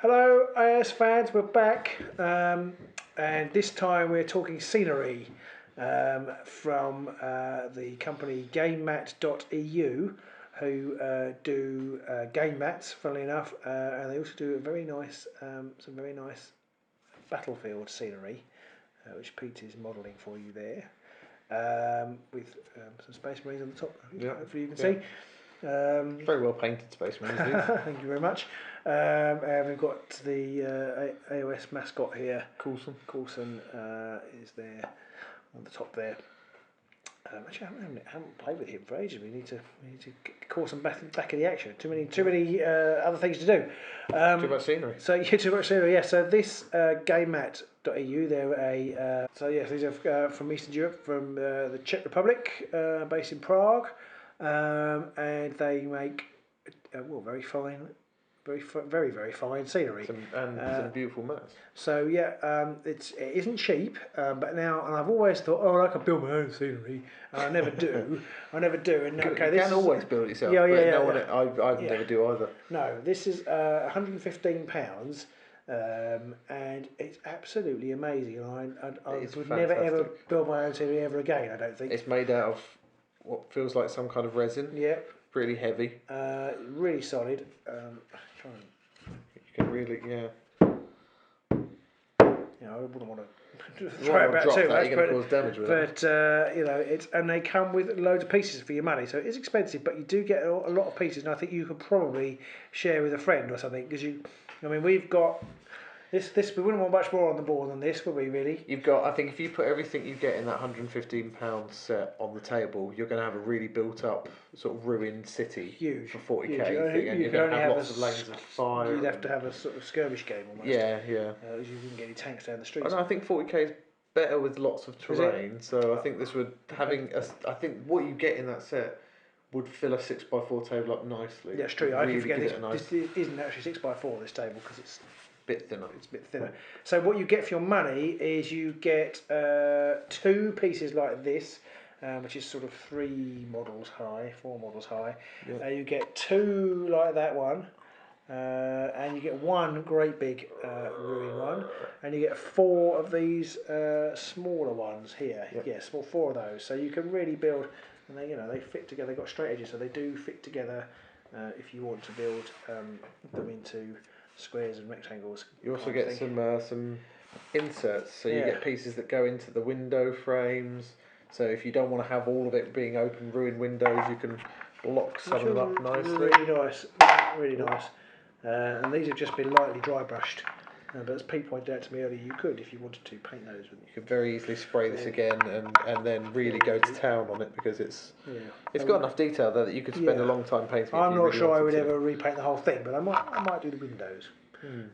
Hello, AS fans, we're back, and this time we're talking scenery from the company GameMat.eu, who do game mats, funnily enough, and they also do some very nice battlefield scenery, which Pete is modelling for you there, with some Space Marines on the top. Yeah. Hopefully you can see. Very well painted Space Marines. Thank you very much. And we've got the AOS mascot here. Coulson is there on the top there. Actually, I haven't played with him for ages. We need to Coulson back in the action. Too many other things to do. Too much scenery. Too much scenery. Yeah. So this GameMat.eu, they're these are from Eastern Europe, from the Czech Republic, based in Prague. And they make very fine, very fine scenery some beautiful mats. So it isn't cheap, but now, and I've always thought, I can build my own scenery, and I never do. And You can always build it yourself. I never do either. No, this is £115. And it's absolutely amazing. I would never ever build my own scenery ever again. I don't think. It's made out of what feels like some kind of resin. Yeah. Really heavy. Really solid. You can really, I wouldn't want to throw it about too much, you're going to cause damage with it. But and they come with loads of pieces for your money, so it is expensive, but you do get a lot of pieces, and I think you could probably share with a friend or something, because we've got. This we wouldn't want much more on the board than this, would we, really? You've got, I think if you put everything you get in that £115 set on the table, you're going to have a really built up sort of ruined city. Huge. For 40k. Huge. And you're going to have lots of lanes of fire. You'd have to have a sort of skirmish game almost. Yeah. You wouldn't get any tanks down the streets. I think 40k is better with lots of terrain, so I think this would, I think what you get in that set would fill a 6x4 table up nicely. Yeah, it's true. I forget this isn't actually 6x4, this table, because it's bit thinner. It's a bit thinner. So what you get for your money is you get 2 pieces like this, which is sort of 4 models high. Yeah. You get 2 like that one, and you get 1 great big ruin one, and you get 4 of these smaller ones here. Yep. Yeah, 4 of those. So you can really build, and they fit together. They've got straight edges, so they do fit together if you want to build them into squares and rectangles. You also get some inserts, so you get pieces that go into the window frames. So if you don't want to have all of it being open ruined windows, you can block some of them up nicely. Really nice. And these have just been lightly dry brushed. But as Pete pointed out to me earlier, you could, if you wanted to, paint those with. You could very easily spray this again and then really go to town on it, because it's got enough detail there that you could spend a long time painting. I'm not sure I would ever repaint the whole thing, but I might do the windows.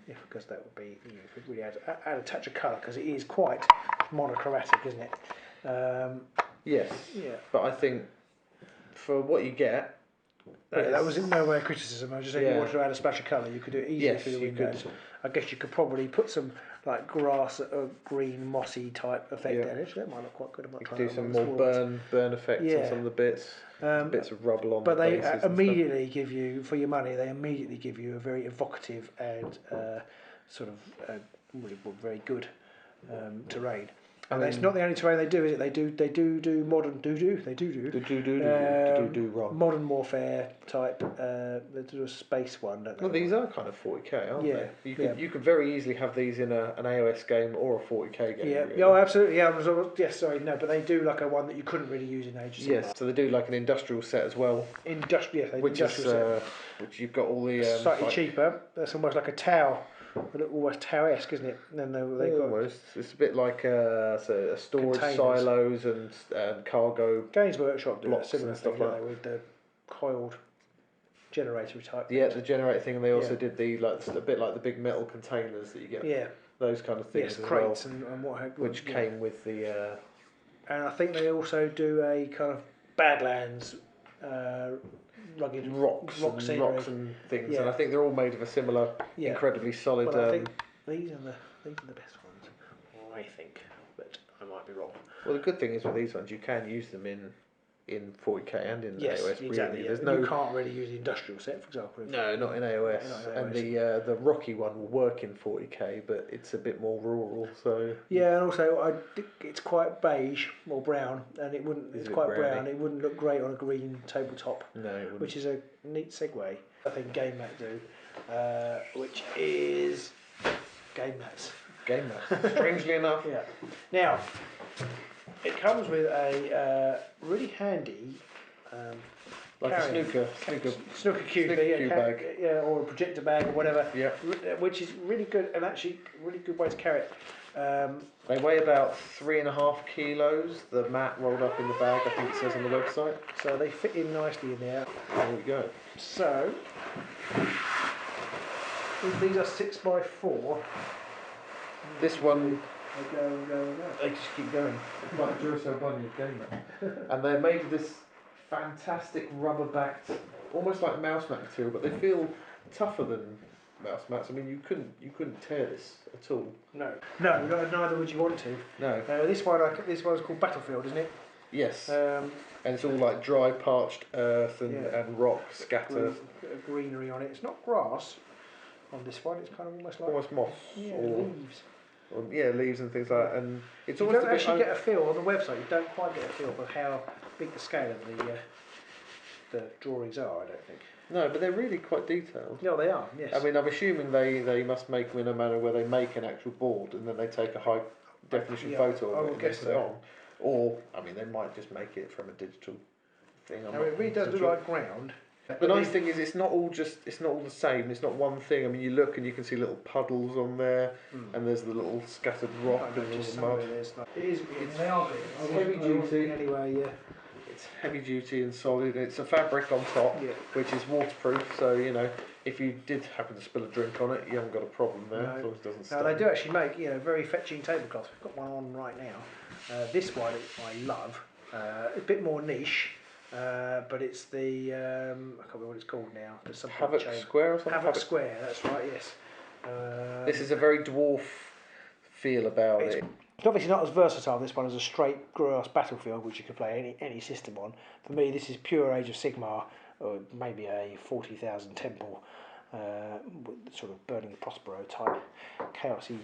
Because that would be, if it really add a touch of colour, because it is quite monochromatic, isn't it? Yes. Yeah. But I think for what you get. That was in no way a criticism. I was just saying, if you wanted to add a splash of colour, you could do it easily through the windows. I guess you could probably put some like grass or green mossy type effect in it. That might look quite good. You could do some more burn effects on some of the bits. Bits of rubble on. But they immediately give you, for your money, they immediately give you a very evocative and very good terrain. And it's not the only terrain they do, is it? They do modern modern warfare type. They do a space one, don't they? Well, these are kind of 40k, aren't they? You could very easily have these in an AOS game or a 40k game. Yeah, really. Oh, absolutely. Yeah, but they do like a one that you couldn't really use in ages. Yes, so they do like an industrial set as well. Which you've got all the slightly cheaper. That's almost like a Tau. Almost Tau-esque, isn't it? And then almost. It's a bit like a storage silos and cargo. Games Workshop do a blocks similar and stuff thing, like that, with the coiled generator type. Yeah, the generator thing, and they also did a bit like the big metal containers that you get. Yeah. Those kind of things. Yes, crates and what have you. Which came with the. And I think they also do a kind of Badlands. Rugged rocks and things, and I think they're all made of a similar, incredibly solid. Well, I think these are the best ones, I think, but I might be wrong. Well, the good thing is with these ones, you can use them in in 40k and in Yes, AOS. exactly. Really, there's You can't really use the industrial set, for example. no, not in AOS. Not in And AOS. the Rocky one will work in 40k, but it's a bit more rural. So Yeah, and also it's quite beige or brown, and it wouldn't. It's quite brown. It wouldn't look great on a green tabletop. No, it wouldn't. Which is a neat segue. I think GameMat.eu, which is GameMats. GameMat. Strangely enough. Yeah. Now, it comes with a really handy. Like a snooker cube, bag. Yeah, or a projector bag or whatever. Yeah. Which is really good, and actually really good way to carry it. They weigh about 3.5 kilos. The mat rolled up in the bag, I think it says on the website. So they fit in nicely in there. There we go. So these are 6x4. This one, they go and go and go. they just keep going. It's like Duracell Bunny of GameMat. And they're made of this fantastic rubber-backed, almost like mouse mat material, but they feel tougher than mouse mats. I mean, you couldn't tear this at all. No, neither would you want to. No. This one's called Battlefield, isn't it? Yes. And it's all like dry, parched earth and rock scattered. Greenery on it. It's not grass on this one. It's kind of almost like moss. Yeah, or leaves. Or, leaves and things like that. And it's you almost don't actually get a feel on the website. You don't quite get a feel for how big the scale of the drawings are. I don't think. No, but they're really quite detailed. No, they are. Yes. I mean, I'm assuming they must make them in a manner where they make an actual board and then they take a high definition photo of it and guess put it on. Or, I mean, they might just make it from a digital thing. It really does look like ground. The nice thing is it's not all the same. It's not one thing. I mean, you look and you can see little puddles on there, and there's the little scattered rock and all the mud. They are big. It's heavy duty. Anyway, yeah. It's heavy duty and solid. It's a fabric on top, which is waterproof. So if you did happen to spill a drink on it, you haven't got a problem there. As long as it doesn't stain. Now they do actually make very fetching tablecloths. We've got one on right now. This one I love. A bit more niche. But it's the I can't remember what it's called now. Havoc Square or something. Havoc Square, that's right. Yes. This is a very dwarf feel about it. It's obviously not as versatile this one as a straight grass Battlefield, which you could play any system on. For me, this is pure Age of Sigmar, or maybe a 40,000 temple, sort of Burning Prospero type chaosy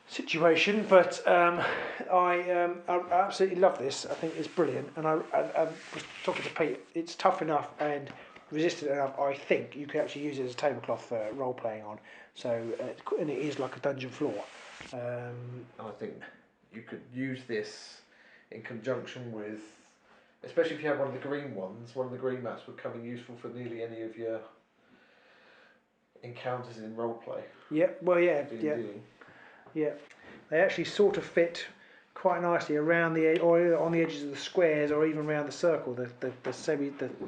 situation, but I absolutely love this. I think it's brilliant, and I was talking to Pete. It's tough enough and resistant enough. I think you could actually use it as a tablecloth role playing on. So and it is like a dungeon floor. I think you could use this in conjunction with, especially if you have one of the green ones. One of the green mats would come in useful for nearly any of your encounters in role play. Yeah. Well, yeah. D&D. Yeah. Yeah, they actually sort of fit quite nicely around or on the edges of the squares, or even around the circle. The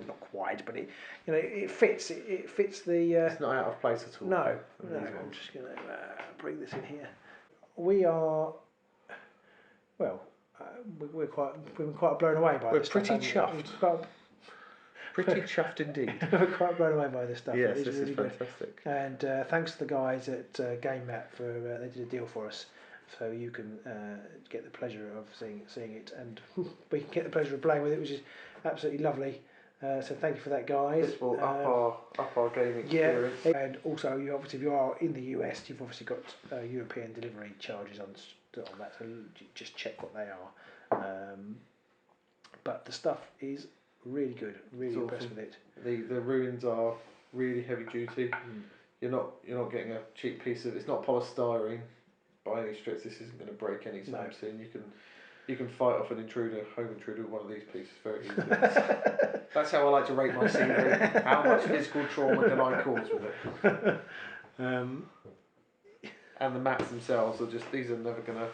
not quite, but it fits. It fits the. It's not out of place at all. No. I'm just going to bring this in here. We are, well, we're quite blown away by this. We're pretty chuffed. Pretty chuffed indeed. We're quite blown away by this stuff. Yes, this is fantastic. Good. And thanks to the guys at GameMat for they did a deal for us, so you can get the pleasure of seeing it, and we can get the pleasure of playing with it, which is absolutely lovely. So thank you for that, guys. This will up our gaming experience. Yeah, and also if you are in the US, you've obviously got European delivery charges on that, so just check what they are. But the stuff is really good. Really impressed with it. The ruins are really heavy duty. You're not getting a cheap piece of. It's not polystyrene by any stretch. This isn't going to break anytime soon. You can fight off an home intruder with one of these pieces very easily. That's how I like to rate my scenery. How much physical trauma can I cause with it? And the mats themselves are these are never going to.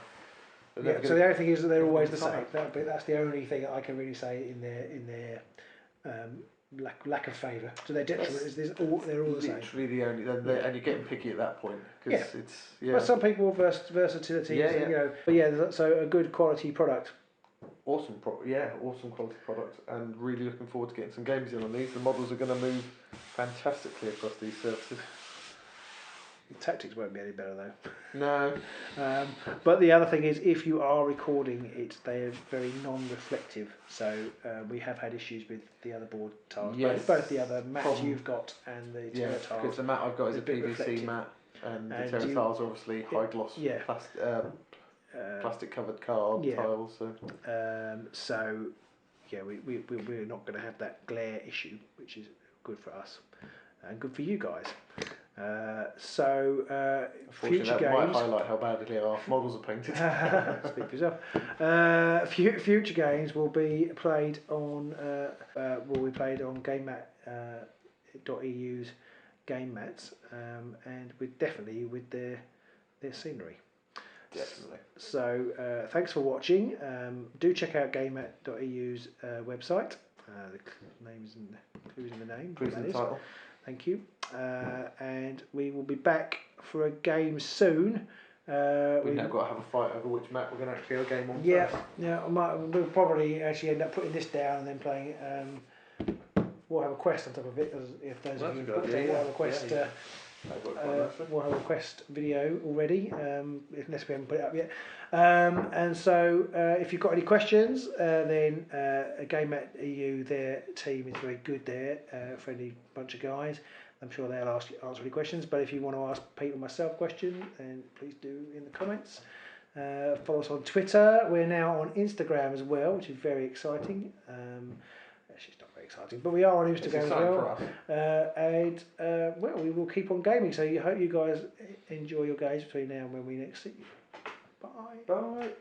So the only thing is that they're always the same. That's the only thing I can really say in their lack of favour. So their detriment is they're all the same. Literally the only, and you're getting picky at that point because it's But some people versatility. But so a good quality product. Awesome quality product, and really looking forward to getting some games in on these. The models are going to move fantastically across these surfaces. Tactics won't be any better though. No. But the other thing is, if you are recording it, they are very non-reflective. So we have had issues with the other board tiles. Yes. Both the other mats you've got and the Terra tiles. Because the mat I've got is a bit PVC reflective. mat, and the Terra tiles are obviously high gloss plastic covered card tiles. So yeah, we're not going to have that glare issue, which is good for us and good for you guys. Future that games might highlight how badly our models are painted. Speak for yourself. Future games will be played on GameMat.eu's game mats, and definitely with their scenery. Definitely. So thanks for watching. Do check out GameMat.eu's website. The name's included in the name. Included in the title. Thank you. And we will be back for a game soon. We've now got to have a fight over which map we're going to actually have a game on first. Yeah. We'll probably actually end up putting this down and then playing it. We'll have a quest on top of it. If those of you have we'll have a quest. We'll have a quest video already, unless we haven't put it up yet. And so, if you've got any questions, then GameMat.eu, their team is very good there, friendly bunch of guys. I'm sure they'll answer any questions. But if you want to ask Pete or myself questions, then please do in the comments. Follow us on Twitter. We're now on Instagram as well, which is very exciting. Actually, it's not very exciting, but we are on Instagram as well. We will keep on gaming. So I hope you guys enjoy your games between now and when we next see you. Bye. Bye.